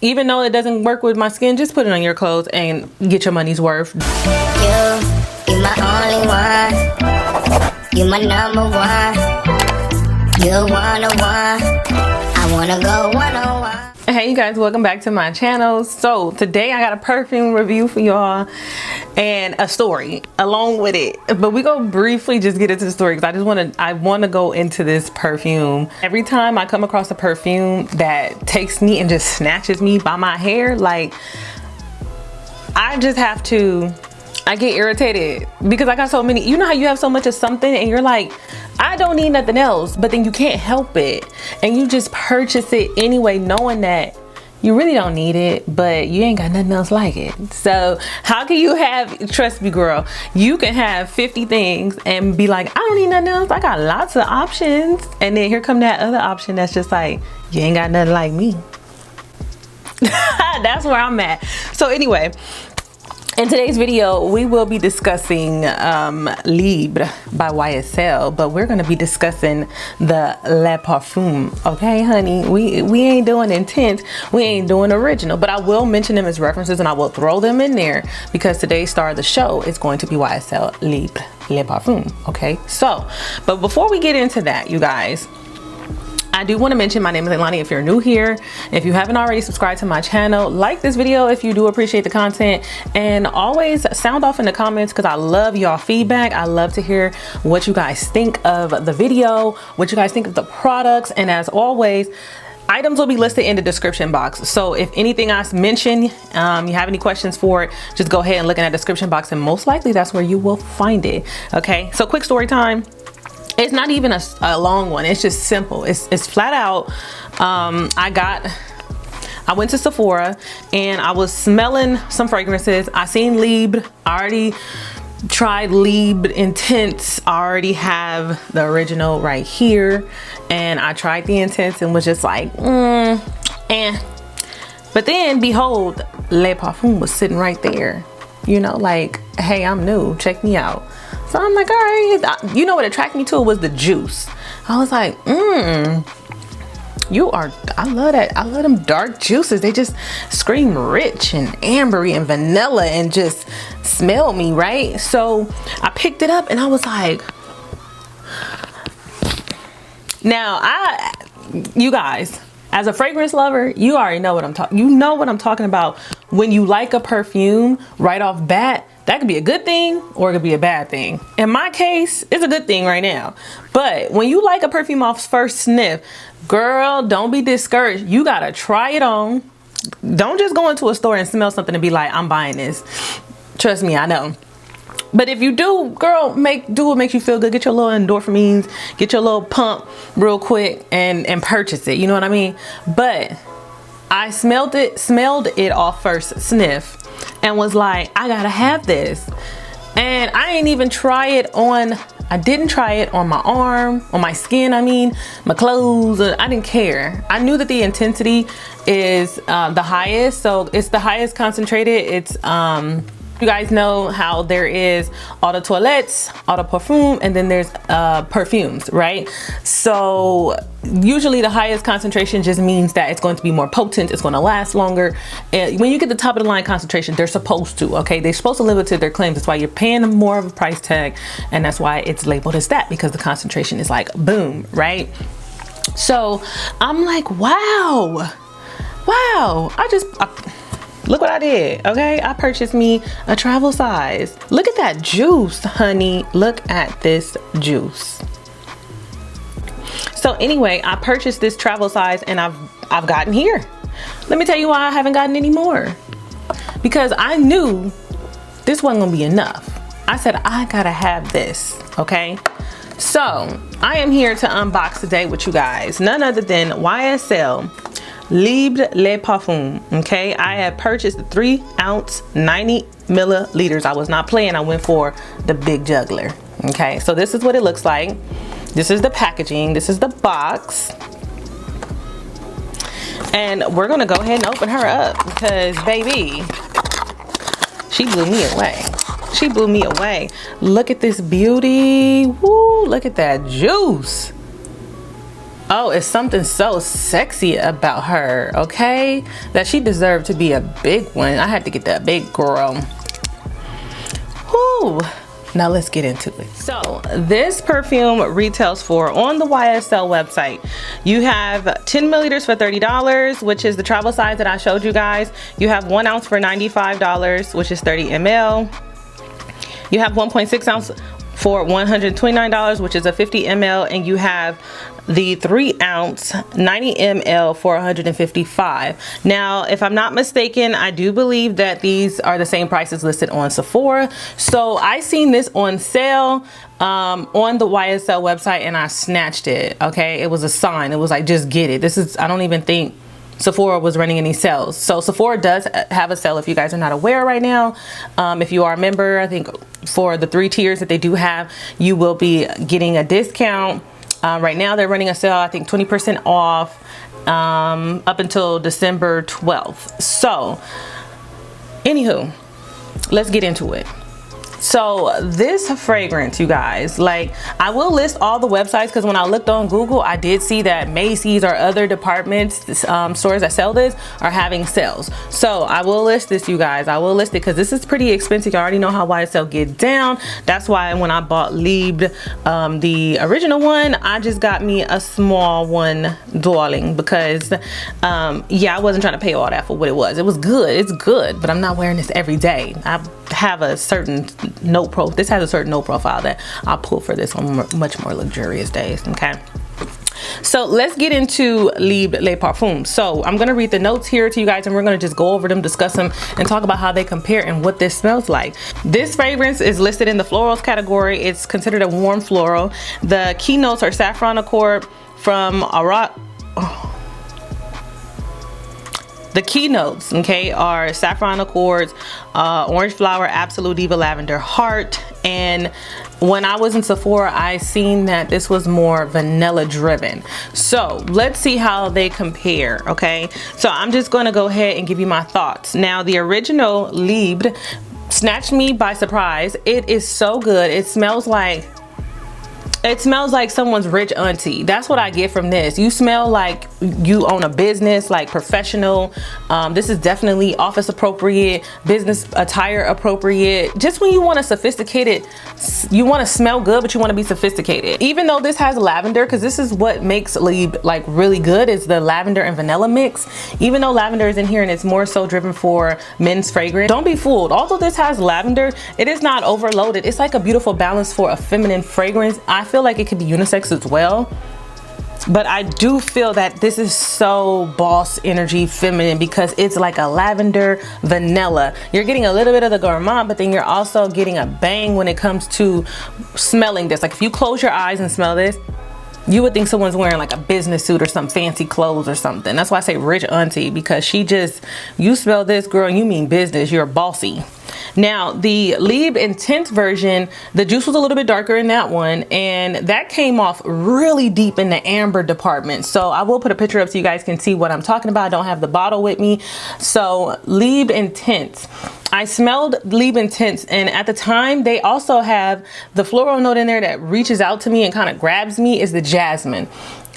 Even though it doesn't work with my skin, just put it on your clothes and get your money's worth. You my only one. You my number one. You one-on-one. I wanna go one-on-one. Hey you guys, welcome back to my channel. So today I got a perfume review for y'all and a story along with it, but we go briefly just get into the story because I want to go into this perfume. Every time I come across a perfume that takes me and just snatches me by my hair, like I get irritated because I got so many. You know how you have so much of something and you're like, I don't need nothing else, but then you can't help it and you just purchase it anyway, knowing that you really don't need it, but you ain't got nothing else like it. So how can you have, trust me girl, you can have 50 things and be like, I don't need nothing else, I got lots of options, and then here come that other option that's just like, you ain't got nothing like me. That's where I'm at. So anyway, in today's video, we will be discussing Libre by YSL, but we're gonna be discussing the Le Parfum, okay, honey? We ain't doing Intense, we ain't doing original, but I will mention them as references and I will throw them in there because today's star of the show is going to be YSL Libre Le Parfum, okay? So, but before we get into that, you guys, I do want to mention my name is Lalonnie. If you're new here, if you haven't already subscribed to my channel, like this video if you do appreciate the content, and always sound off in the comments because I love y'all feedback. I love to hear what you guys think of the video, what you guys think of the products, and as always, items will be listed in the description box. So if anything I mention, you have any questions for it, just go ahead and look in that description box and most likely that's where you will find it. Okay, so quick story time. It's not even a long one. It's just simple. It's flat out. I went to Sephora and I was smelling some fragrances. I seen Libre. I already tried Libre Intense. I already have the original right here. And I tried the Intense and was just like, But then behold, Le Parfum was sitting right there. You know, like, hey, I'm new, check me out. So I'm like, all right, you know what attracted me to it was the juice. I was like, I love that. I love them dark juices. They just scream rich and ambery and vanilla and just smell me, right? So I picked it up and I was like, now you guys, as a fragrance lover, you already know what I'm talking. You know what I'm talking about when you like a perfume right off bat. That could be a good thing or it could be a bad thing. In my case, it's a good thing right now. But when you like a perfume off first sniff, girl, don't be discouraged. You gotta try it on. Don't just go into a store and smell something and be like, I'm buying this. Trust me, I know. But if you do, girl, do what makes you feel good. Get your little endorphins, get your little pump real quick and purchase it. You know what I mean? But I smelled it off first sniff and was like, I gotta have this. And I didn't even try it on, I didn't try it on my arm, on my skin, I mean, my clothes, I didn't care. I knew that the intensity is the highest, so it's the highest concentrated. It's, you guys know how there is eau de toilette, eau de parfum, and then there's perfumes, right? So usually the highest concentration just means that it's going to be more potent, it's going to last longer. And when you get the top of the line concentration, they're supposed to, okay? They're supposed to live up to their claims. That's why you're paying more of a price tag, and that's why it's labeled as that, because the concentration is like boom, right? So I'm like, wow, look what I did, okay? I purchased me a travel size. Look at that juice, honey. Look at this juice. So anyway, I purchased this travel size and I've gotten here. Let me tell you why I haven't gotten any more. Because I knew this wasn't gonna be enough. I said, I gotta have this, okay? So I am here to unbox today with you guys, none other than YSL Libre Le Parfum, okay? I have purchased the 3-ounce 90 milliliters. I was not playing, I went for the big juggler, okay? So this is what it looks like. This is the packaging, this is the box. And we're gonna go ahead and open her up because baby, she blew me away. She blew me away. Look at this beauty, woo, look at that juice. Oh, it's something so sexy about her, okay? That she deserved to be a big one. I had to get that big girl. Whew. Now let's get into it. So this perfume retails for, on the YSL website, you have 10 milliliters for $30, which is the travel size that I showed you guys. You have 1 ounce for $95, which is 30 ml. You have 1.6 ounce for $129, which is a 50 ml, and you have the 3 ounce 90 ml for $155. Now, if I'm not mistaken, I do believe that these are the same prices listed on Sephora. So I seen this on sale on the YSL website and I snatched it. Okay, it was a sign. It was like, just get it. This is, I don't even think Sephora was running any sales. So Sephora does have a sale if you guys are not aware right now. If you are a member, I think for the 3 tiers that they do have, you will be getting a discount. Right now they're running a sale, I think 20% off up until December 12th. So anywho, let's get into it. So this fragrance, you guys, like, I will list all the websites because when I looked on Google, I did see that Macy's or other departments, stores that sell this are having sales. So I will list this, you guys. I will list it because this is pretty expensive. You already know how YSL get down. That's why when I bought Libre, the original one, I just got me a small one, darling, because yeah, I wasn't trying to pay all that for what it was. It was good. It's good, but I'm not wearing this every day. I have a certain this has a certain note profile that I'll pull for this on much more luxurious days. Okay, so let's get into Libre Le Parfum. So I'm gonna read the notes here to you guys and we're gonna just go over them, discuss them, and talk about how they compare and what this smells like. This fragrance is listed in the florals category. It's considered a warm floral. The key notes are saffron accord from The keynotes, okay, are saffron accords, orange flower, absolute diva, lavender heart. And when I was in Sephora, I seen that this was more vanilla driven. So let's see how they compare. Okay, so I'm just going to go ahead and give you my thoughts. Now, the original Libre snatched me by surprise. It is so good. It smells like someone's rich auntie. That's what I get from this. You smell like you own a business, like professional. This is definitely office appropriate, business attire appropriate. Just when you want a sophisticated, you want to smell good, but you want to be sophisticated. Even though this has lavender, because this is what makes Libre like really good, is the lavender and vanilla mix. Even though lavender is in here and it's more so driven for men's fragrance, don't be fooled. Although this has lavender, it is not overloaded. It's like a beautiful balance for a feminine fragrance. I feel like it could be unisex as well, but I do feel that this is so boss energy feminine because it's like a lavender vanilla. You're getting a little bit of the gourmand, but then you're also getting a bang when it comes to smelling this. Like if you close your eyes and smell this, you would think someone's wearing like a business suit or some fancy clothes or something. That's why I say rich auntie, because she just, you smell this, girl, you mean business, you're bossy. Now, the Libre Intense version, the juice was a little bit darker in that one, and that came off really deep in the amber department. So I will put a picture up so you guys can see what I'm talking about. I don't have the bottle with me. So Libre Intense. I smelled Libre Intense, and at the time, they also have the floral note in there that reaches out to me and kind of grabs me, is the jasmine.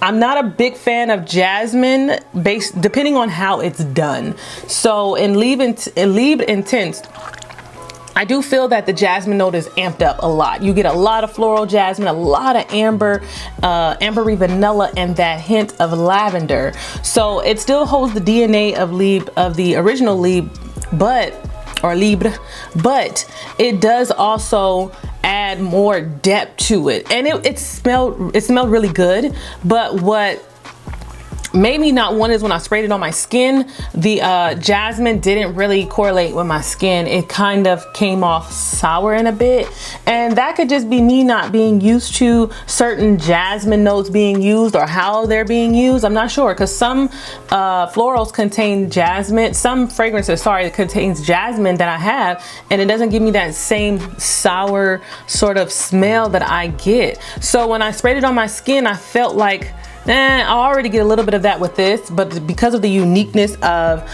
I'm not a big fan of jasmine based, depending on how it's done. So in Libre Intense, I do feel that the jasmine note is amped up a lot. You get a lot of floral jasmine, a lot of amber, ambery vanilla, and that hint of lavender. So it still holds the DNA of Libre, of the original Libre, Libre, but it does also add more depth to it, and it smelled really good. But what made me not want is when I sprayed it on my skin, the jasmine didn't really correlate with my skin. It kind of came off sour in a bit, and that could just be me not being used to certain jasmine notes being used or how they're being used. I'm not sure, because some florals contain jasmine, some fragrances, sorry, contains jasmine that I have, and it doesn't give me that same sour sort of smell that I get. So when I sprayed it on my skin, I felt like, I already get a little bit of that with this, but because of the uniqueness of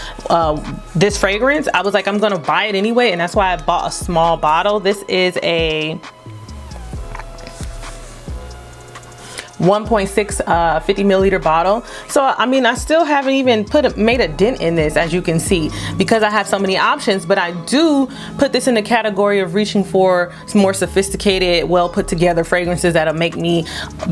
this fragrance, I was like, I'm gonna buy it anyway, and that's why I bought a small bottle. This is a 1.6 50 milliliter bottle. So I mean, I still haven't even made a dent in this, as you can see, because I have so many options. But I do put this in the category of reaching for some more sophisticated, well put together fragrances that'll make me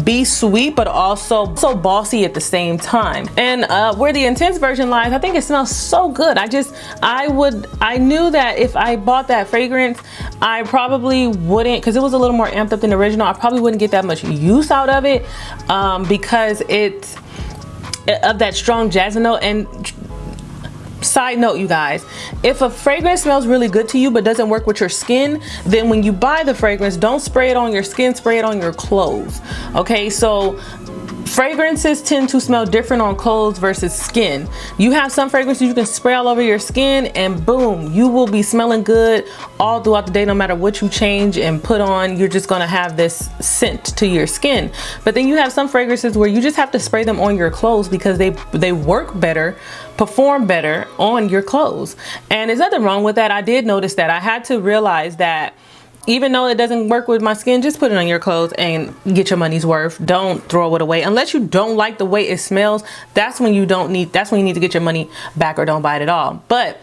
be sweet but also so bossy at the same time. And where the intense version lies, I think it smells so good. I knew that if I bought that fragrance, I probably wouldn't, because it was a little more amped up than the original, I probably wouldn't get that much use out of it, because it's of that strong jasmine note. And side note, you guys, if a fragrance smells really good to you but doesn't work with your skin, then when you buy the fragrance, don't spray it on your skin, spray it on your clothes. Okay, so fragrances tend to smell different on clothes versus skin. You have some fragrances you can spray all over your skin and boom, you will be smelling good all throughout the day. No matter what you change and put on, you're just gonna have this scent to your skin. But then you have some fragrances where you just have to spray them on your clothes because they work better, perform better on your clothes. And there's nothing wrong with that. I did notice that. I had to realize that even though it doesn't work with my skin, just put it on your clothes and get your money's worth. Don't throw it away. Unless you don't like the way it smells, that's when you need to get your money back or don't buy it at all. But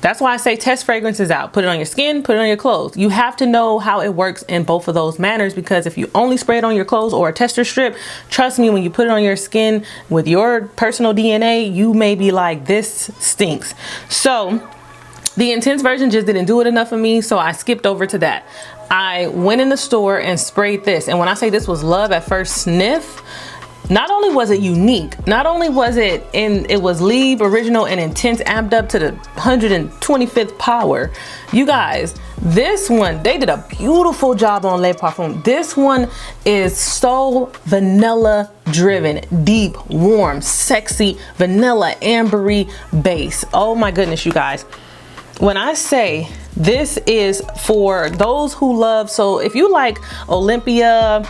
that's why I say test fragrances out. Put it on your skin, put it on your clothes. You have to know how it works in both of those manners, because if you only spray it on your clothes or a tester strip, trust me, when you put it on your skin with your personal DNA, you may be like, this stinks. So the intense version just didn't do it enough for me, so I skipped over to that. I went in the store and sprayed this, and when I say this was love at first sniff, not only was it unique, not only was it was Libre original and intense amped up to the 125th power. You guys, this one, they did a beautiful job on Le Parfum. This one is so vanilla driven, deep, warm, sexy, vanilla, ambery base. Oh my goodness, you guys. When I say this is for those who love, so if you like Olympia,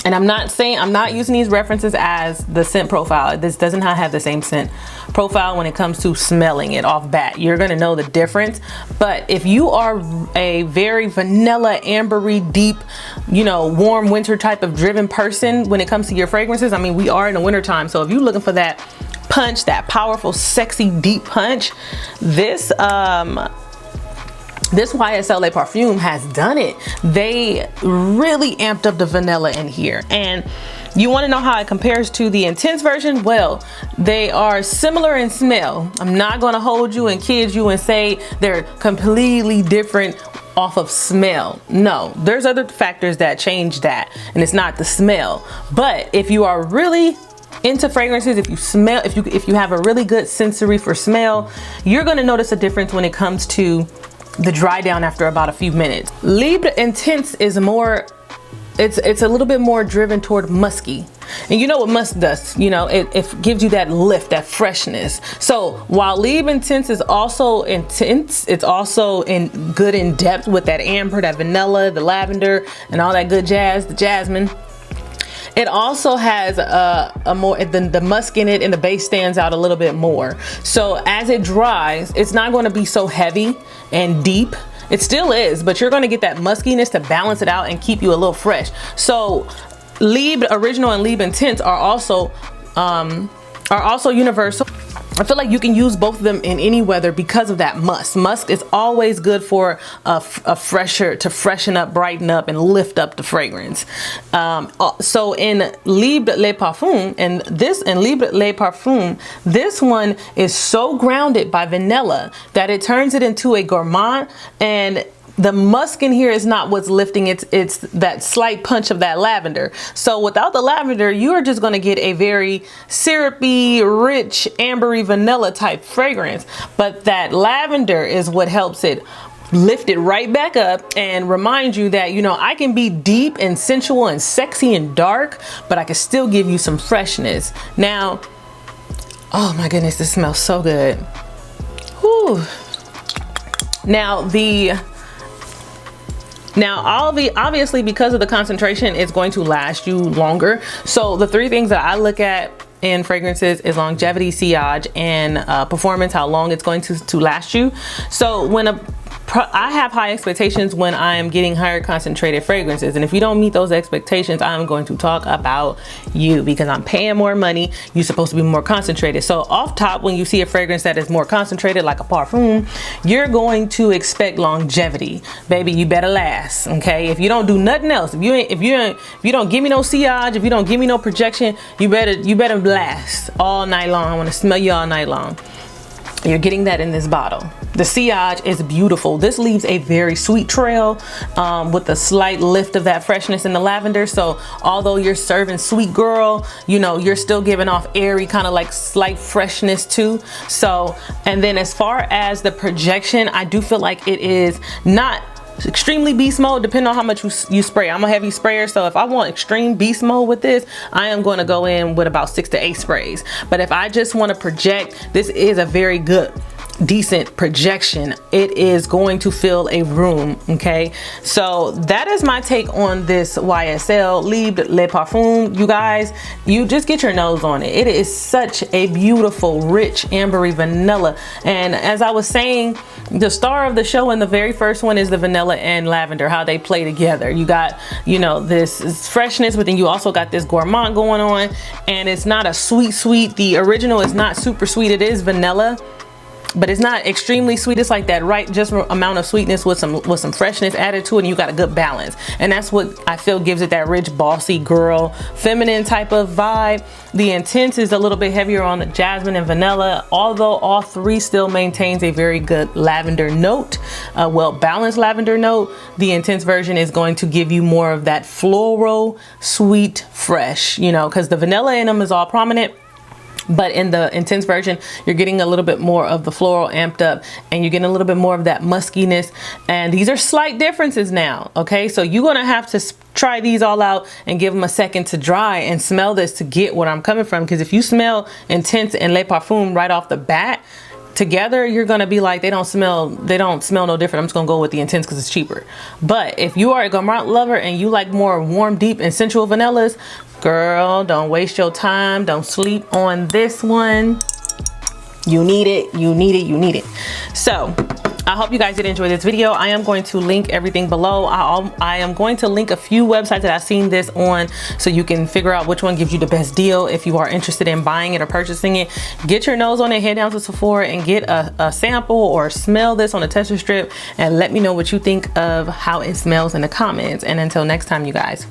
and I'm not using these references as the scent profile. This doesn't have the same scent profile when it comes to smelling it off bat. You're gonna know the difference. But if you are a very vanilla, ambery, deep, you know, warm winter type of driven person when it comes to your fragrances, I mean, we are in the winter time. So if you're looking for that punch, that powerful, sexy, deep punch, this YSL Le Parfum has done it. They really amped up the vanilla in here. And you want to know how it compares to the intense version? Well, they are similar in smell. I'm not going to hold you and kid you and say they're completely different off of smell. No, there's other factors that change that, and it's not the smell. But if you are really into fragrances, if you have a really good sensory for smell, you're going to notice a difference when it comes to the dry down after about a few minutes. Libre Intense is more, it's a little bit more driven toward musky. And you know what musk does, you know, it gives you that lift, that freshness. So while Libre Intense is also intense, it's also good in depth with that amber, that vanilla, the lavender, and all that good jazz, the jasmine. It also has a more, the musk in it, and the base stands out a little bit more. So as it dries, it's not going to be so heavy and deep. It still is, but you're going to get that muskiness to balance it out and keep you a little fresh. So Libre Original and Libre Intense are also universal. I feel like you can use both of them in any weather because of that musk. Musk is always good for a fresher, to freshen up, brighten up, and lift up the fragrance. So in Libre Le Parfum, and Libre Le Parfum, this one is so grounded by vanilla that it turns it into a gourmand, and the musk in here is not what's lifting, it's that slight punch of that lavender. So without the lavender, you are just gonna get a very syrupy, rich, ambery, vanilla type fragrance. But that lavender is what helps it lift it right back up and remind you that, you know, I can be deep and sensual and sexy and dark, but I can still give you some freshness. Now, oh my goodness, this smells so good. Whew. Now, obviously, because of the concentration, it's going to last you longer. So the three things that I look at in fragrances is longevity, sillage, and performance, how long it's going to last you. So when I have high expectations when I am getting higher concentrated fragrances, and if you don't meet those expectations, I'm going to talk about you, because I'm paying more money. You're supposed to be more concentrated. So off top, when you see a fragrance that is more concentrated, like a Parfume, you're going to expect longevity. Baby, you better last. Okay, if you don't do nothing else, if you don't give me no sillage, if you don't give me no projection, you better last all night long. I want to smell you all night long. You're getting that in this bottle. The sillage is beautiful. This leaves a very sweet trail with a slight lift of that freshness in the lavender. So although you're serving sweet girl, you know, you're still giving off airy, kind of like slight freshness too. So, and then as far as the projection, I do feel like it is not extremely beast mode, depending on how much you spray. I'm a heavy sprayer, so if I want extreme beast mode with this, I am going to go in with about 6 to 8 sprays. But if I just want to project, this is a very good, decent projection. It is going to fill a room. Okay, so that is my take on this YSL Libre Le Parfum. You guys, you just get your nose on it. It is such a beautiful, rich, ambery vanilla. And as I was saying, the star of the show in the very first one is the vanilla and lavender, how they play together. You got, you know, this freshness, but then you also got this gourmand going on, and it's not a sweet. The original is not super sweet. It is vanilla, but it's not extremely sweet. It's like that right just amount of sweetness with some freshness added to it, and you got a good balance. And that's what I feel gives it that rich, bossy girl, feminine type of vibe. The Intense is a little bit heavier on the jasmine and vanilla, although all three still maintains a very good lavender note, a well-balanced lavender note. The Intense version is going to give you more of that floral, sweet, fresh, you know, because the vanilla in them is all prominent. But in the Intense version, you're getting a little bit more of the floral amped up, and you're getting a little bit more of that muskiness. And these are slight differences now. Okay, so you're gonna have to try these all out and give them a second to dry and smell this to get what I'm coming from. Because if you smell Intense and Le Parfum right off the bat together, you're gonna be like, they don't smell no different. I'm just gonna go with the Intense because it's cheaper. But if you are a gourmand lover and you like more warm, deep, and sensual vanillas, girl, don't waste your time. Don't sleep on this one. You need it, you need it, you need it. So I hope you guys did enjoy this video. I am going to link everything below. I am going to link a few websites that I've seen this on, so you can figure out which one gives you the best deal if you are interested in buying it or purchasing it. Get your nose on it, head down to Sephora and get a sample or smell this on a tester strip, and let me know what you think of how it smells in the comments. And until next time, you guys.